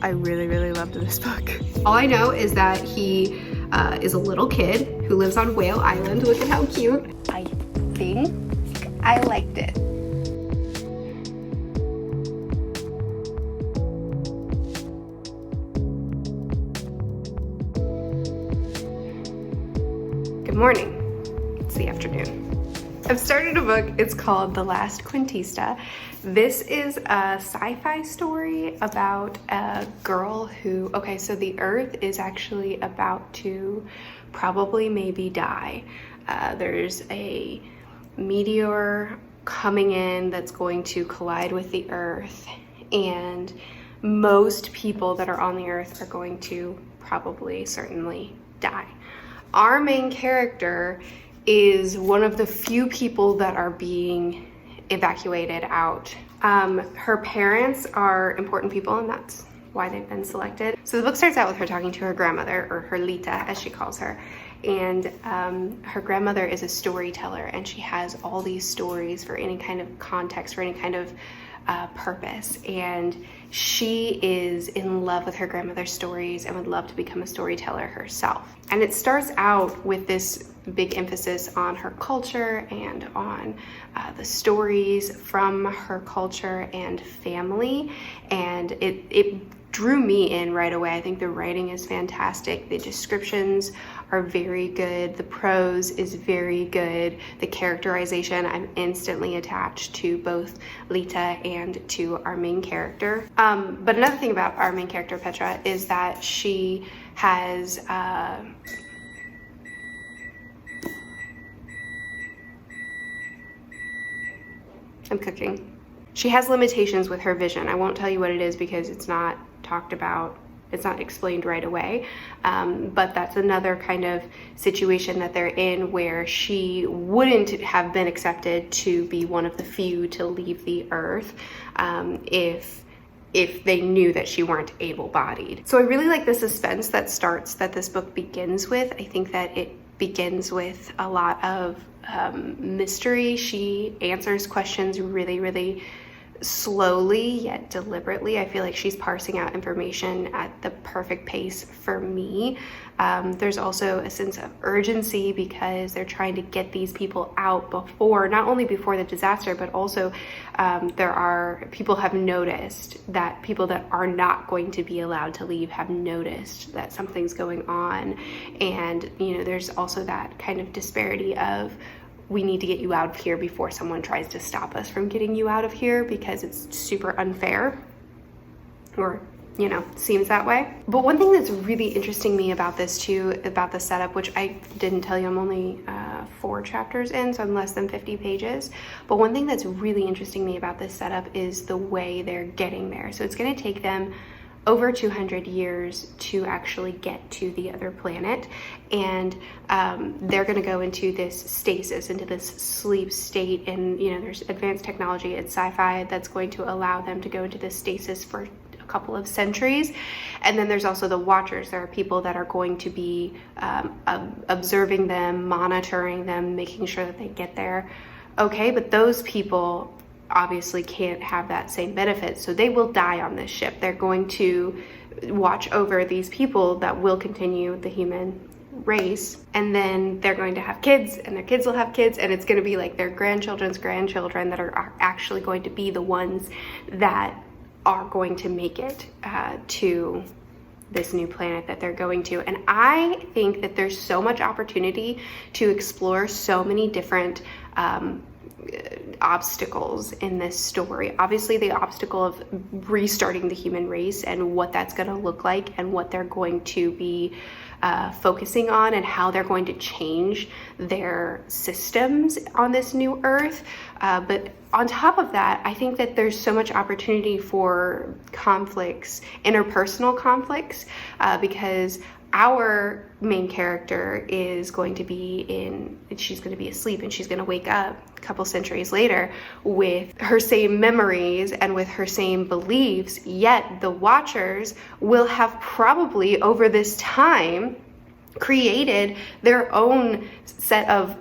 I really, really loved this book. All I know is that he is a little kid who lives on Whale Island. Look at how cute. I think I liked it. Good morning. It's the afternoon. I've started a book. It's called The Last Cuentista. This is a sci-fi story about a girl who, okay, so the Earth is actually about to probably maybe die. There's a meteor coming in that's going to collide with the Earth, and most people that are on the Earth are going to probably certainly die. Our main character is one of the few people that are being evacuated out. Her parents are important people, and that's why they've been selected. So the book starts out with her talking to her grandmother, or her Lita as she calls her. And her grandmother is a storyteller, and she has all these stories for any kind of context, for any kind of purpose. And she is in love with her grandmother's stories and would love to become a storyteller herself. And it starts out with this big emphasis on her culture and on the stories from her culture and family. And it drew me in right away. I think the writing is fantastic. The descriptions are very good. The prose is very good. The characterization, I'm instantly attached to both Lita and to our main character. But another thing about our main character, Petra, is that she has I'm cooking. She has limitations with her vision. I won't tell you what it is because it's not talked about, it's not explained right away, but that's another kind of situation that they're in where she wouldn't have been accepted to be one of the few to leave the Earth if they knew that she weren't able-bodied. So I really like the suspense that this book begins with. I think that it begins with a lot of mystery. She answers questions really, really slowly yet deliberately. I feel like she's parsing out information at the perfect pace for me. There's also a sense of urgency because they're trying to get these people out before, not only before the disaster, but also people have noticed that people that are not going to be allowed to leave have noticed that something's going on. And, you know, there's also that kind of disparity of, we need to get you out of here before someone tries to stop us from getting you out of here because it's super unfair, or, you know, seems that way. But one thing that's really interesting me about this too, about the setup, which I didn't tell you, I'm only 4 chapters in, so I'm less than 50 pages. But one thing that's really interesting me about this setup is the way they're getting there. So it's gonna take them over 200 years to actually get to the other planet, and they're going to go into this stasis, into this sleep state. And you know, there's advanced technology, it's sci-fi, that's going to allow them to go into this stasis for a couple of centuries. And then there's also the watchers. There are people that are going to be observing them, monitoring them, making sure that they get there okay. But those people obviously can't have that same benefit, so they will die on this ship. They're going to watch over these people that will continue the human race, and then they're going to have kids, and their kids will have kids, and it's going to be like their grandchildren's grandchildren that are actually going to be the ones that are going to make it to this new planet that they're going to. And I think that there's so much opportunity to explore so many different obstacles in this story. Obviously, the obstacle of restarting the human race and what that's going to look like, and what they're going to be focusing on, and how they're going to change their systems on this new Earth. But on top of that, I think that there's so much opportunity for conflicts, interpersonal conflicts, because our main character is going to be she's going to be asleep, and she's going to wake up a couple centuries later with her same memories and with her same beliefs, yet the watchers will have probably over this time created their own set of,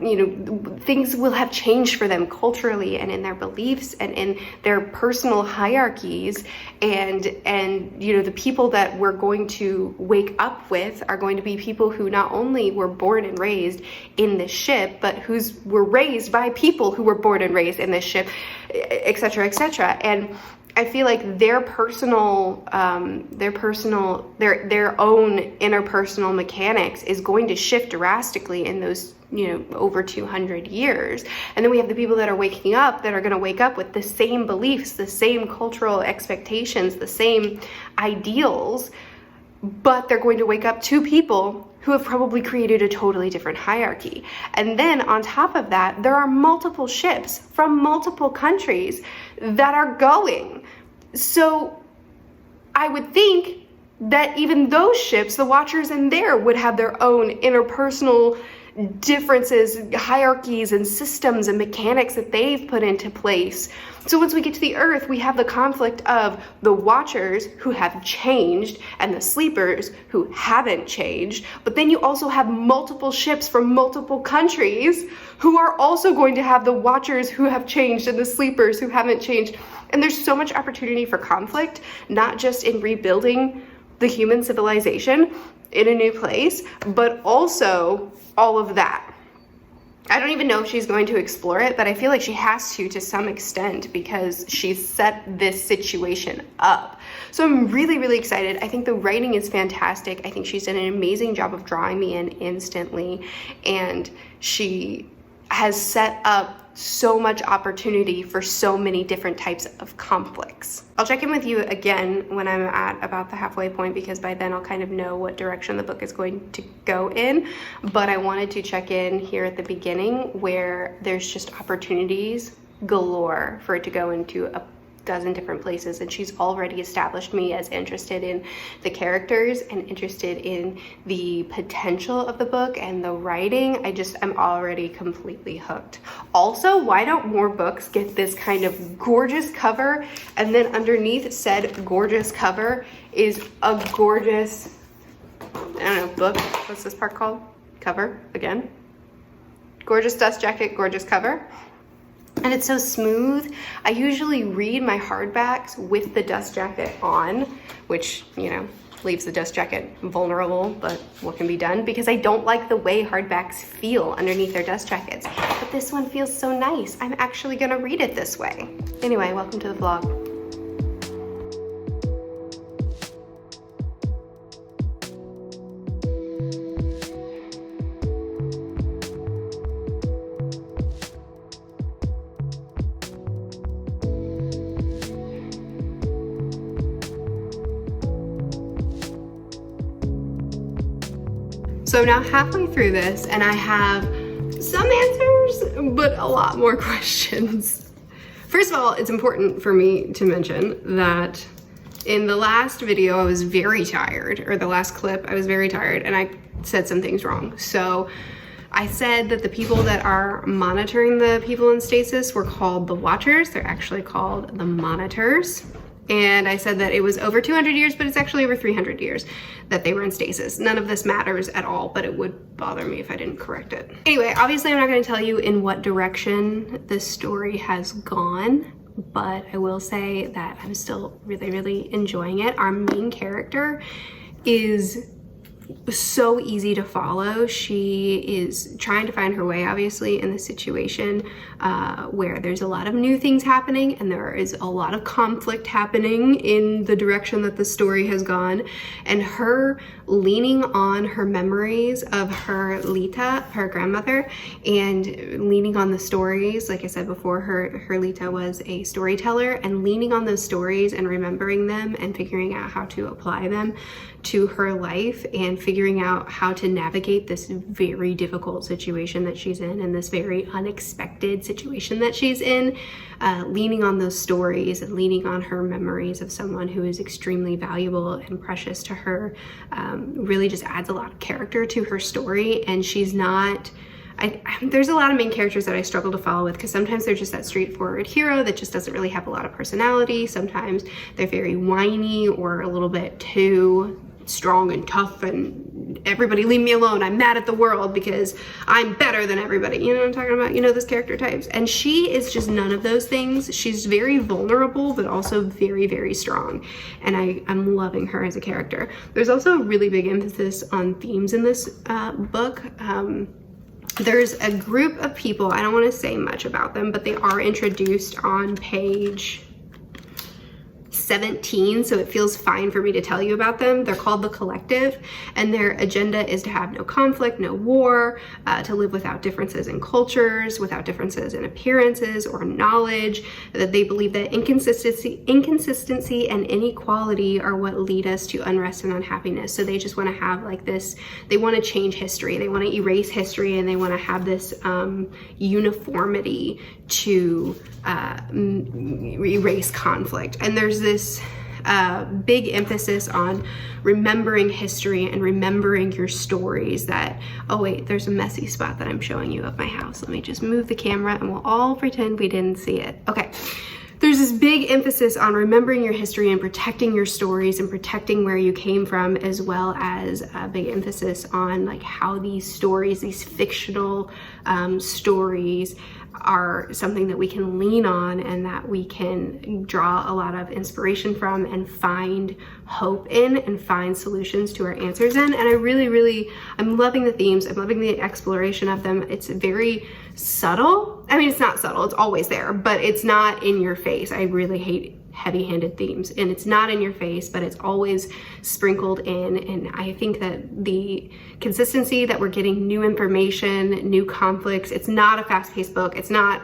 things will have changed for them culturally and in their beliefs and in their personal hierarchies, and the people that we're going to wake up with are going to be people who not only were born and raised in this ship, but were raised by people who were born and raised in this ship, etc., etc. And I feel like their own interpersonal mechanics is going to shift drastically in those, over 200 years. And then we have the people that are waking up that are going to wake up with the same beliefs, the same cultural expectations, the same ideals, but they're going to wake up to people who have probably created a totally different hierarchy. And then on top of that, there are multiple ships from multiple countries that are going. So I would think that even those ships, the Watchers in there, would have their own interpersonal differences, hierarchies, and systems and mechanics that they've put into place. So once we get to the Earth, we have the conflict of the Watchers who have changed and the Sleepers who haven't changed. But then you also have multiple ships from multiple countries who are also going to have the Watchers who have changed and the Sleepers who haven't changed. And there's so much opportunity for conflict, not just in rebuilding the human civilization in a new place, but also all of that. I don't even know if she's going to explore it, but I feel like she has to some extent, because she's set this situation up. So I'm really, really excited. I think the writing is fantastic. I think she's done an amazing job of drawing me in instantly, and she has set up so much opportunity for so many different types of conflicts. I'll check in with you again when I'm at about the halfway point, because by then I'll kind of know what direction the book is going to go in. But I wanted to check in here at the beginning where there's just opportunities galore for it to go into a dozen different places, and she's already established me as interested in the characters and interested in the potential of the book and the writing. I'm already completely hooked. Also, why don't more books get this kind of gorgeous cover, and then underneath said gorgeous cover is a gorgeous, book. What's this part called? Cover again. Gorgeous dust jacket, gorgeous cover. And it's so smooth. I usually read my hardbacks with the dust jacket on, which, leaves the dust jacket vulnerable, but what can be done? Because I don't like the way hardbacks feel underneath their dust jackets. But this one feels so nice. I'm actually gonna read it this way. Anyway, welcome to the vlog. So I'm now halfway through this, and I have some answers, but a lot more questions. First of all, it's important for me to mention that in the last video, I was very tired, or the last clip, I was very tired, and I said some things wrong. So I said that the people that are monitoring the people in stasis were called the Watchers. They're actually called the Monitors. And I said that it was over 200 years, but it's actually over 300 years that they were in stasis. None of this matters at all, but it would bother me if I didn't correct it. Anyway, obviously I'm not going to tell you in what direction this story has gone, but I will say that I'm still really, really enjoying it. Our main character is so easy to follow. She is trying to find her way, obviously, in the situation where there's a lot of new things happening, and there is a lot of conflict happening in the direction that the story has gone. And her leaning on her memories of her Lita, her grandmother, and leaning on the stories, like I said before, her Lita was a storyteller, and leaning on those stories and remembering them and figuring out how to apply them to her life, and figuring out how to navigate this very difficult situation that she's in, and this very unexpected situation that she's in, leaning on those stories and leaning on her memories of someone who is extremely valuable and precious to her, really just adds a lot of character to her story. And she's not, there's a lot of main characters that I struggle to follow with, because sometimes they're just that straightforward hero that just doesn't really have a lot of personality. Sometimes they're very whiny or a little bit too strong and tough and everybody leave me alone, I'm mad at the world because I'm better than everybody. You know what I'm talking about? You know those character types. And she is just none of those things. She's very vulnerable, but also very, very strong. And I'm loving her as a character. There's also a really big emphasis on themes in this book. There's a group of people, I don't want to say much about them, but they are introduced on page 17, so it feels fine for me to tell you about them. They're called the Collective, and their agenda is to have no conflict, no war, to live without differences in cultures, without differences in appearances or knowledge, that they believe that inconsistency and inequality are what lead us to unrest and unhappiness. So they just want to have like this, they want to change history, they want to erase history, and they want to have this uniformity to erase conflict. And there's this big emphasis on remembering history and remembering your stories that, oh wait, there's a messy spot that I'm showing you of my house. Let me just move the camera and we'll all pretend we didn't see it. Okay. There's this big emphasis on remembering your history and protecting your stories and protecting where you came from, as well as a big emphasis on like how these stories, these fictional stories, are something that we can lean on and that we can draw a lot of inspiration from and find hope in and find solutions to our answers in. And I'm loving the themes. I'm loving the exploration of them. It's very subtle. I mean, it's not subtle, it's always there, but it's not in your face. I really hate heavy-handed themes, and it's not in your face, but it's always sprinkled in. And I think that the consistency that we're getting new information, new conflicts, it's not a fast-paced book. It's not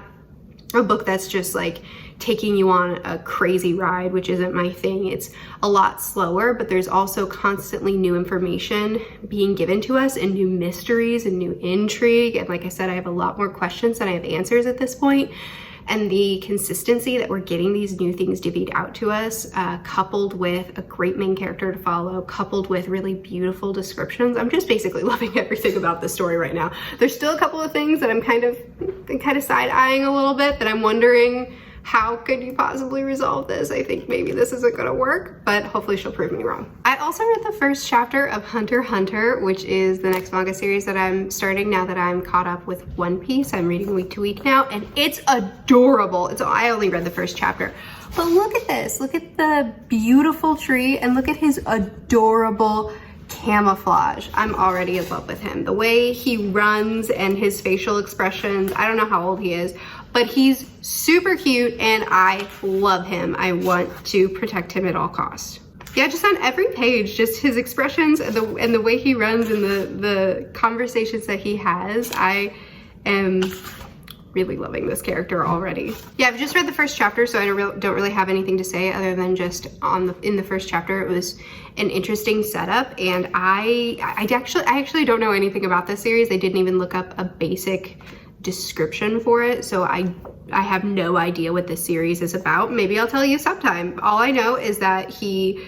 a book that's just like taking you on a crazy ride, which isn't my thing. It's a lot slower, but there's also constantly new information being given to us and new mysteries and new intrigue. And like I said, I have a lot more questions than I have answers at this point. And the consistency that we're getting these new things divvied out to us, coupled with a great main character to follow, coupled with really beautiful descriptions. I'm just basically loving everything about this story right now. There's still a couple of things that I'm kind of side-eyeing a little bit, that I'm wondering, how could you possibly resolve this? I think maybe this isn't gonna work, but hopefully she'll prove me wrong. I also read the first chapter of Hunter x Hunter, which is the next manga series that I'm starting now that I'm caught up with One Piece. I'm reading week to week now, and it's adorable. I only read the first chapter, but look at this. Look at the beautiful tree, and look at his adorable camouflage. I'm already in love with him. The way he runs and his facial expressions, I don't know how old he is, but he's super cute and I love him. I want to protect him at all costs. Yeah, just on every page, just his expressions and the way he runs and the conversations that he has, I am really loving this character already. Yeah, I've just read the first chapter, so I don't really have anything to say other than just in the first chapter, it was an interesting setup. And I actually don't know anything about this series. I didn't even look up a basic description for it, so I have no idea what this series is about. Maybe I'll tell you sometime. All I know is that he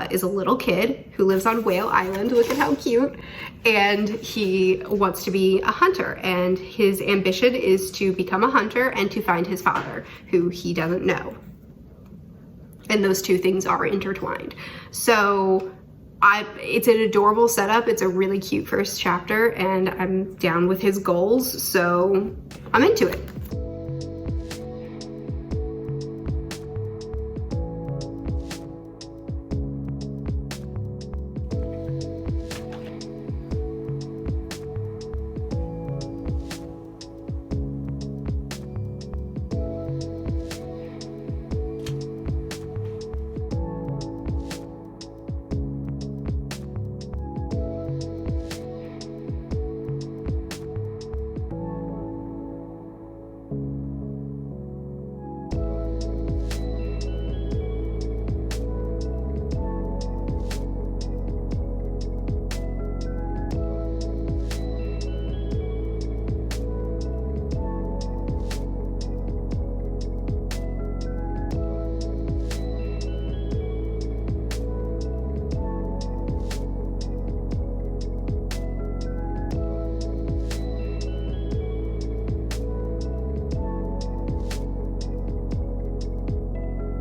is a little kid who lives on Whale Island. Look at how cute. And he wants to be a hunter, and his ambition is to become a hunter and to find his father, who he doesn't know. And those two things are intertwined. So it's an adorable setup. It's a really cute first chapter, and I'm down with his goals, so I'm into it.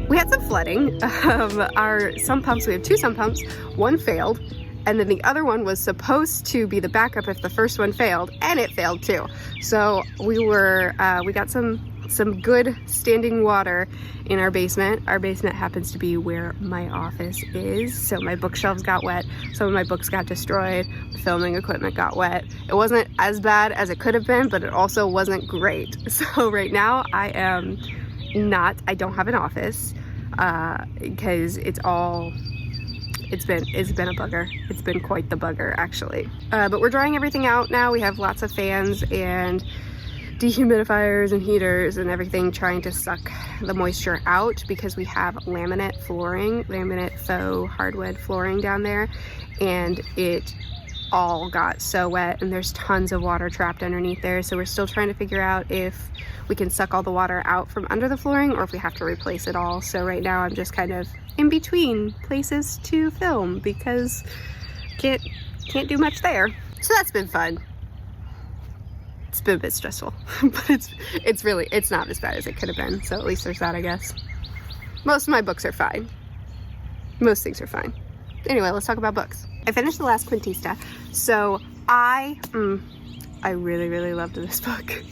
We had some flooding. Our sump pumps, we have two sump pumps. One failed And then the other one was supposed to be the backup if the first one failed, and it failed too. So we got some good standing water in our basement. Our basement happens to be where my office is, so my bookshelves got wet, some of my books got destroyed, the filming equipment got wet. It wasn't as bad as it could have been, but it also wasn't great. So right now I don't have an office because it's been a bugger. It's been quite the bugger, actually. But we're drying everything out now. We have lots of fans and dehumidifiers and heaters and everything trying to suck the moisture out because we have laminate faux hardwood flooring down there, and it all got so wet and there's tons of water trapped underneath there. So we're still trying to figure out if we can suck all the water out from under the flooring or if we have to replace it all. So right now I'm just kind of in between places to film because can't do much there. So that's been fun. It's been a bit stressful, but it's not as bad as it could have been. So at least there's that, I guess. Most of my books are fine. Most things are fine. Anyway, let's talk about books. I finished the last Cuentista. So I really, really loved this book.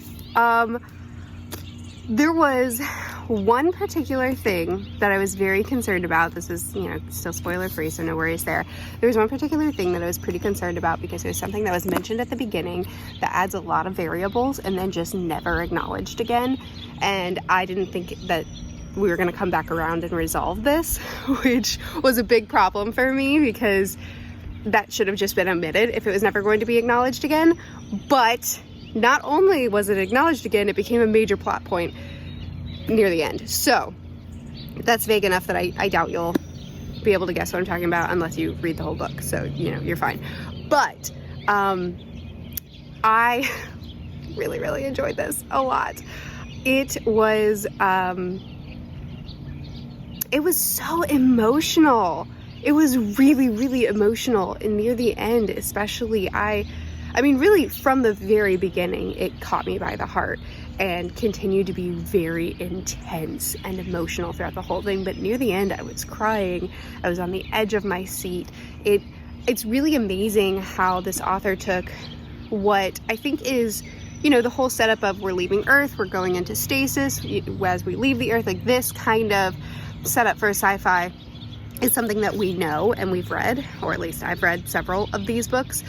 There was one particular thing that I was very concerned about. This is, still spoiler free, so no worries there. There was one particular thing that I was pretty concerned about because it was something that was mentioned at the beginning that adds a lot of variables and then just never acknowledged again. And I didn't think that we were going to come back around and resolve this, which was a big problem for me because that should have just been omitted if it was never going to be acknowledged again. But not only was it acknowledged again, it became a major plot point near the end. So that's vague enough that I doubt you'll be able to guess what I'm talking about unless you read the whole book. So, you're fine. But I really, really enjoyed this a lot. It was so emotional. It was really, really emotional. And near the end, especially, I mean, really from the very beginning, it caught me by the heart and continued to be very intense and emotional throughout the whole thing. But near the end, I was crying. I was on the edge of my seat. It's really amazing how this author took what I think is, the whole setup of we're leaving Earth, we're going into stasis as we leave the Earth, like this kind of setup for sci-fi is something that we know and we've read, or at least I've read several of these books.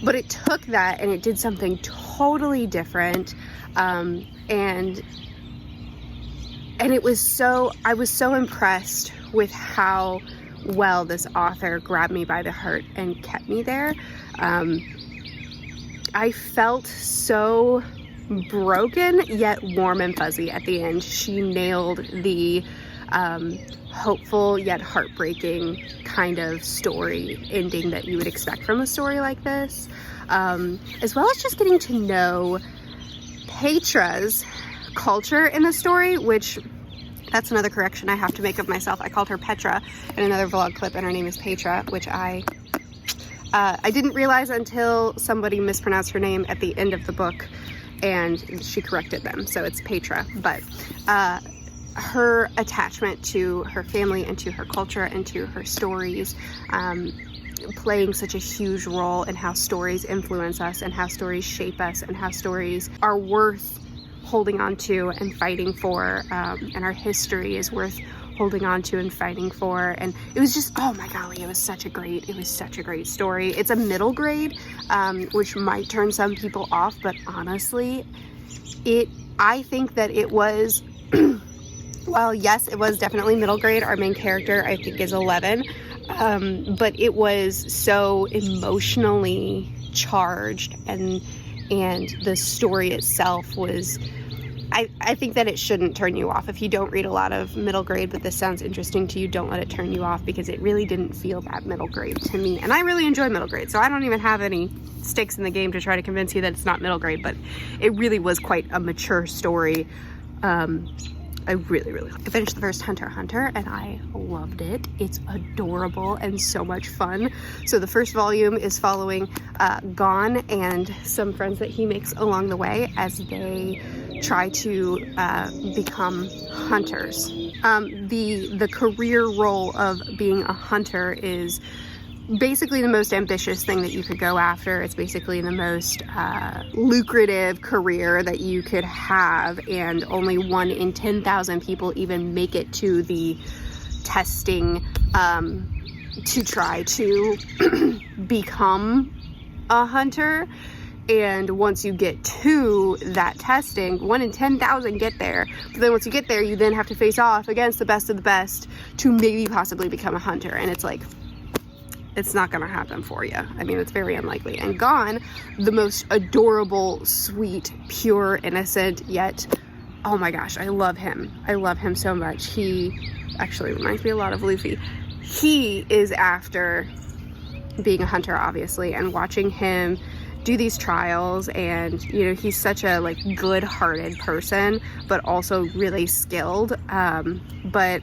But it took that and it did something totally different. And it was I was so impressed with how well this author grabbed me by the heart and kept me there. I felt so broken yet warm and fuzzy at the end. She nailed the hopeful yet heartbreaking kind of story ending that you would expect from a story like this, as well as just getting to know Petra's culture in the story, which that's another correction I have to make of myself. I called her Petra in another vlog clip and her name is Petra, which I didn't realize until somebody mispronounced her name at the end of the book and she corrected them, so it's Petra. But her attachment to her family and to her culture and to her stories, playing such a huge role in how stories influence us and how stories shape us and how stories are worth holding on to and fighting for, and our history is worth holding on to and fighting for. And it was just, oh my golly, it was such a great story. It's a middle grade, which might turn some people off, but honestly, I think that it was well, yes, it was definitely middle grade. Our main character, I think, is 11. But it was so emotionally charged, and the story itself was, I think that it shouldn't turn you off. If you don't read a lot of middle grade, but this sounds interesting to you, don't let it turn you off, because it really didn't feel that middle grade to me. And I really enjoy middle grade, so I don't even have any stakes in the game to try to convince you that it's not middle grade, but it really was quite a mature story. I really I finished the first Hunter x Hunter and I loved it. It's adorable and so much fun. So the first volume is following Gon and some friends that he makes along the way as they try to become hunters. The career role of being a hunter is basically the most ambitious thing that you could go after. It's basically the most lucrative career that you could have, and only 1 in 10,000 people even make it to the testing to try to become a hunter. And once you get to that testing, 1 in 10,000 get there. But then once you get there, you then have to face off against the best of the best to maybe possibly become a hunter. And it's like, it's not gonna happen for you. I mean, it's very unlikely. And Gon, the most adorable, sweet, pure, innocent, yet, oh my gosh, I love him. I love him so much. He actually reminds me a lot of Luffy. He is after being a hunter, obviously, and watching him do these trials, and you know, he's such a like good-hearted person, but also really skilled, but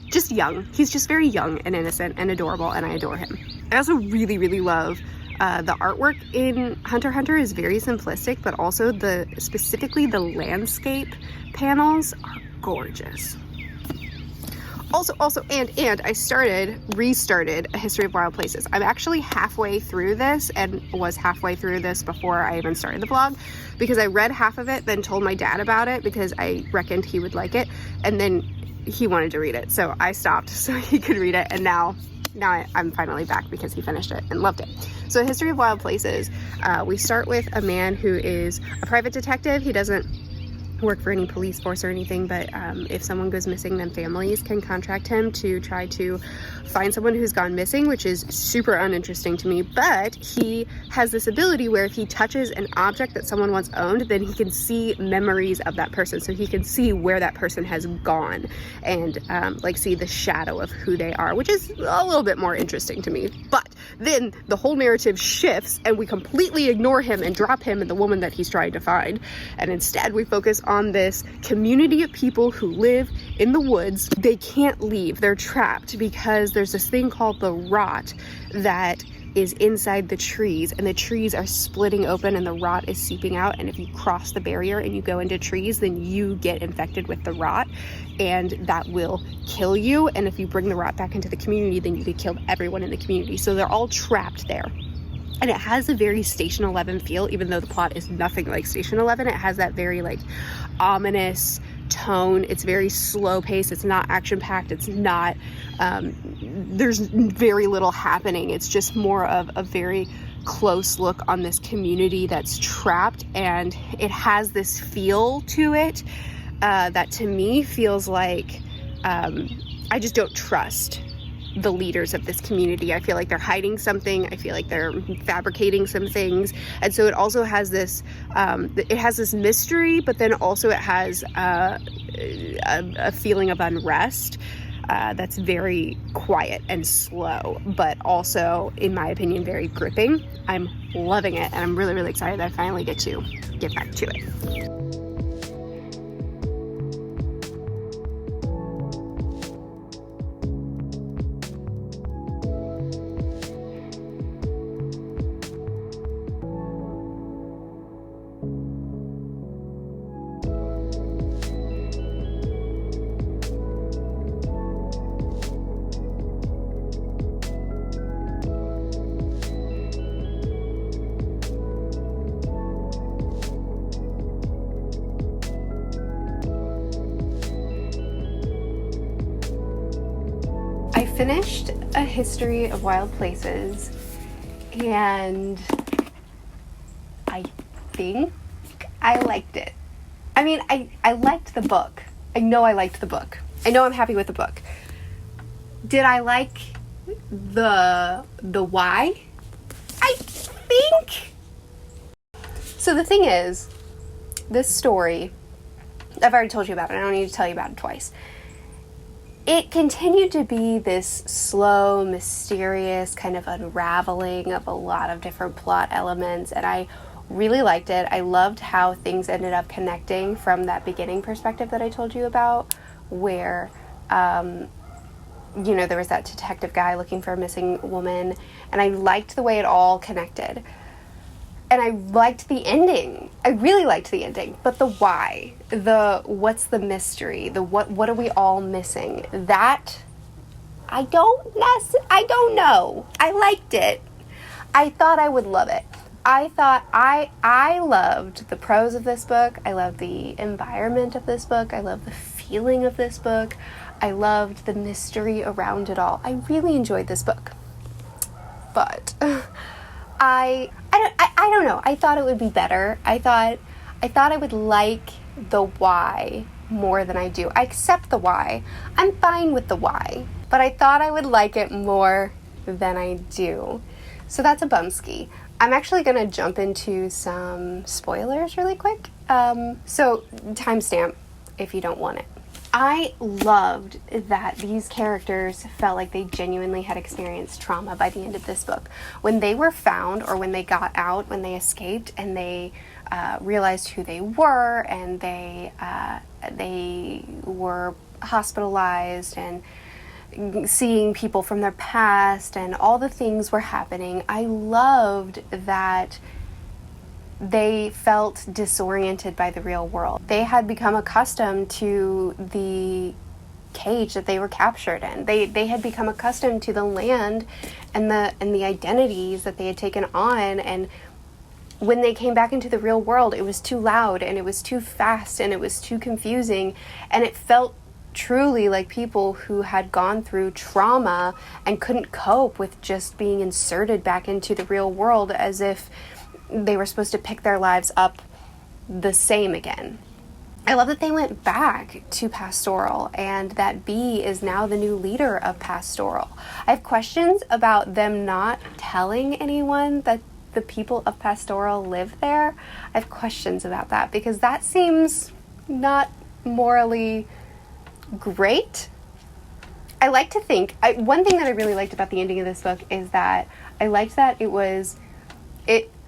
just young. He's just very young and innocent and adorable, and I adore him. I also really love the artwork in Hunter x Hunter is very simplistic, but also specifically the landscape panels are gorgeous. Also, and I restarted A History of Wild Places. I'm actually halfway through this, and was halfway through this before I even started the vlog, because I read half of it, then told my dad about it because I reckoned he would like it, and then he wanted to read it, so I stopped so he could read it, and now I'm finally back because he finished it and loved it. So A History of Wild Places, we start with a man who is a private detective. He doesn't work for any police force or anything, but if someone goes missing, then families can contract him to try to find someone who's gone missing, which is super uninteresting to me. But he has this ability where if he touches an object that someone once owned, then he can see memories of that person, so he can see where that person has gone and like see the shadow of who they are, which is a little bit more interesting to me. But then the whole narrative shifts and we completely ignore him and drop him and the woman that he's trying to find, and instead we focus on this community of people who live in the woods. They can't leave, they're trapped because there's this thing called the rot that is inside the trees, and the trees are splitting open and the rot is seeping out, and if you cross the barrier and you go into trees, then you get infected with the rot and that will kill you, and if you bring the rot back into the community, then you could kill everyone in the community. So they're all trapped there. And it has a very Station 11 feel, even though the plot is nothing like Station 11. It has that very like ominous tone. It's very slow paced. It's not action packed. It's not, there's very little happening. It's just more of a very close look on this community that's trapped, and it has this feel to it that to me feels like I just don't trust the leaders of this community. I feel like they're hiding something. I feel like they're fabricating some things. And so it also has this, it has this mystery, but then also it has a feeling of unrest that's very quiet and slow, but also, in my opinion, very gripping. I'm loving it, and I'm really excited that I finally get to get back to it. I finished A History of Wild Places, and I think I liked it. I mean, I liked the book. I know I liked the book. I know I'm happy with the book. Did I like the why? I think. So the thing is, this story, I've already told you about it. I don't need to tell you about it twice. It continued to be this slow, mysterious kind of unraveling of a lot of different plot elements, and I really liked it. I loved how things ended up connecting from that beginning perspective that I told you about, where, you know, there was that detective guy looking for a missing woman, and I liked the way it all connected. And I liked the ending. I really liked the ending. But the why, the what's the mystery, the what are we all missing, that I don't know. I liked it. I thought I would love it. I loved the prose of this book. I loved the environment of this book. I loved the feeling of this book. I loved the mystery around it all. I really enjoyed this book. But I don't know. I thought it would be better. I thought I would like the why more than I do. I accept the why. I'm fine with the why. But I thought I would like it more than I do. So that's a bumski. I'm actually going to jump into some spoilers really quick. So timestamp if you don't want it. I loved that these characters felt like they genuinely had experienced trauma by the end of this book. When they were found, or when they got out, when they escaped and they realized who they were, and they were hospitalized and seeing people from their past and all the things were happening, I loved that they felt disoriented by the real world. They had become accustomed to the cage that they were captured in. They had become accustomed to the land and the identities that they had taken on, and when they came back into the real world, it was too loud and it was too fast and it was too confusing, and it felt truly like people who had gone through trauma and couldn't cope with just being inserted back into the real world, as if they were supposed to pick their lives up the same again. I love that they went back to Pastoral and that B is now the new leader of Pastoral. I have questions about them not telling anyone that the people of Pastoral live there. I have questions about that because that seems not morally great. I like to think, one thing that I really liked about the ending of this book is that I liked that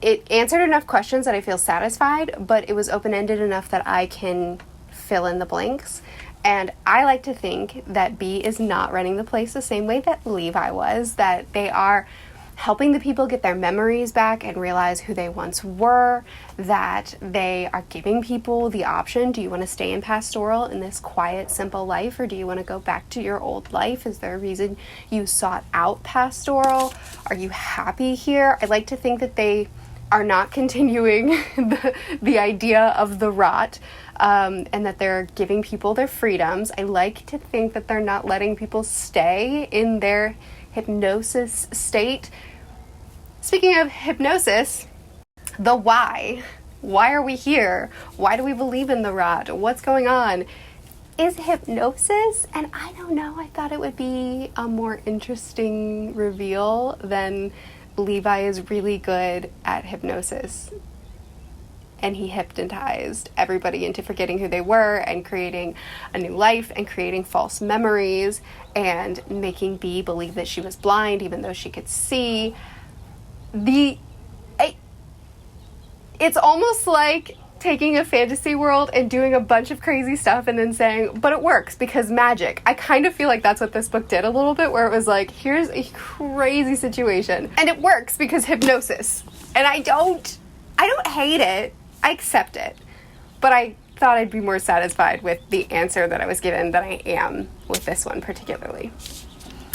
it answered enough questions that I feel satisfied, but it was open-ended enough that I can fill in the blanks. And I like to think that B is not running the place the same way that Levi was, that they are helping the people get their memories back and realize who they once were, that they are giving people the option, do you want to stay in Pastoral in this quiet, simple life, or do you want to go back to your old life? Is there a reason you sought out Pastoral? Are you happy here? I like to think that they are not continuing the idea of the rot, and that they're giving people their freedoms. I like to think that they're not letting people stay in their hypnosis state. Speaking of hypnosis, the why. Why are we here? Why do we believe in the rot? What's going on? Is hypnosis? And I don't know, I thought it would be a more interesting reveal than Levi is really good at hypnosis. And he hypnotized everybody into forgetting who they were and creating a new life and creating false memories and making B believe that she was blind even though she could see. It's almost like taking a fantasy world and doing a bunch of crazy stuff and then saying, but it works because magic. I kind of feel like that's what this book did a little bit, where it was like, here's a crazy situation and it works because hypnosis. And I don't hate it. I accept it. But I thought I'd be more satisfied with the answer that I was given than I am with this one particularly.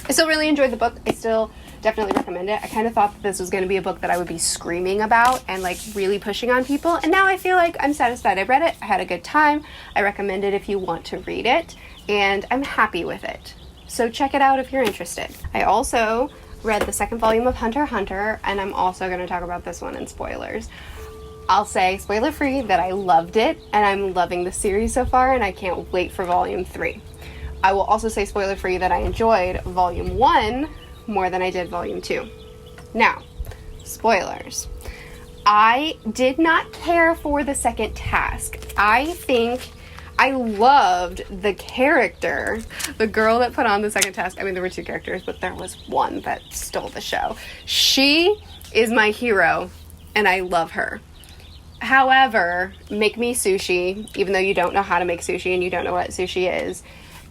I still really enjoyed the book. I still definitely recommend it. I kind of thought that this was going to be a book that I would be screaming about and like really pushing on people, and now I feel like I'm satisfied. I read it, I had a good time, I recommend it if you want to read it, and I'm happy with it. So check it out if you're interested. I also read the second volume of Hunter x Hunter, and I'm also going to talk about this one in spoilers. I'll say, spoiler free, that I loved it, and I'm loving the series so far, and I can't wait for volume 3. I will also say, spoiler free, that I enjoyed volume 1 more than I did volume 2. Now, spoilers. I did not care for the second task. I think I loved the character, the girl that put on the second task. I mean, there were 2 characters, but there was one that stole the show. She is my hero, and I love her. However, make me sushi, even though you don't know how to make sushi and you don't know what sushi is.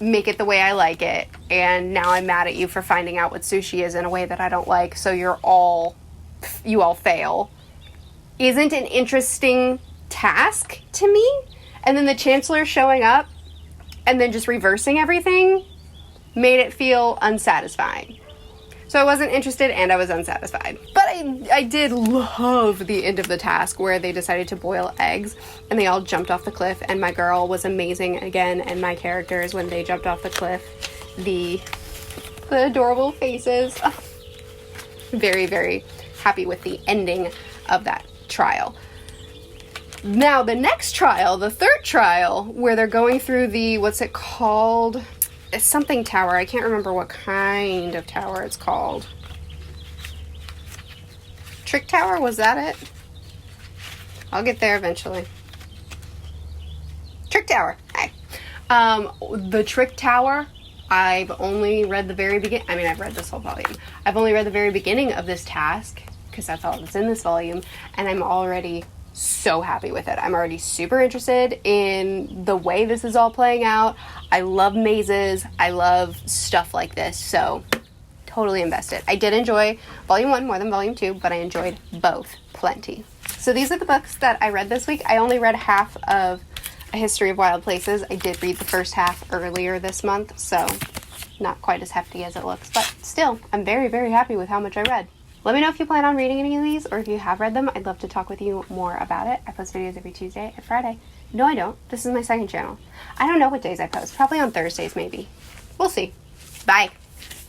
Make it the way I like it, and now I'm mad at you for finding out what sushi is in a way that I don't like, so you all fail. Isn't an interesting task to me. And then the Chancellor showing up and then just reversing everything. made it feel unsatisfying. So I wasn't interested and I was unsatisfied. But I did love the end of the task where they decided to boil eggs and they all jumped off the cliff, and my girl was amazing again, and my characters, when they jumped off the cliff, the adorable faces. Oh, very, very happy with the ending of that trial. Now the next trial, the third trial, where they're going through the, what's it called? It's something tower. I can't remember what kind of tower it's called. Trick Tower? Was that it? I'll get there eventually. Trick Tower. Hi. The Trick Tower, I've only read the very beginning. I mean, I've read this whole volume. I've only read the very beginning of this task because that's all that's in this volume, and I'm already so happy with it. I'm already super interested in the way this is all playing out. I love mazes. I love stuff like this, so totally invested. I did enjoy volume 1 more than volume 2, but I enjoyed both plenty. So these are the books that I read this week. I only read half of A History of Wild Places. I did read the first half earlier this month, so not quite as hefty as it looks, but still, I'm very, very happy with how much I read. Let me know if you plan on reading any of these, or if you have read them. I'd love to talk with you more about it. I post videos every Tuesday and Friday. No, I don't. This is my second channel. I don't know what days I post. Probably on Thursdays, maybe. We'll see. Bye.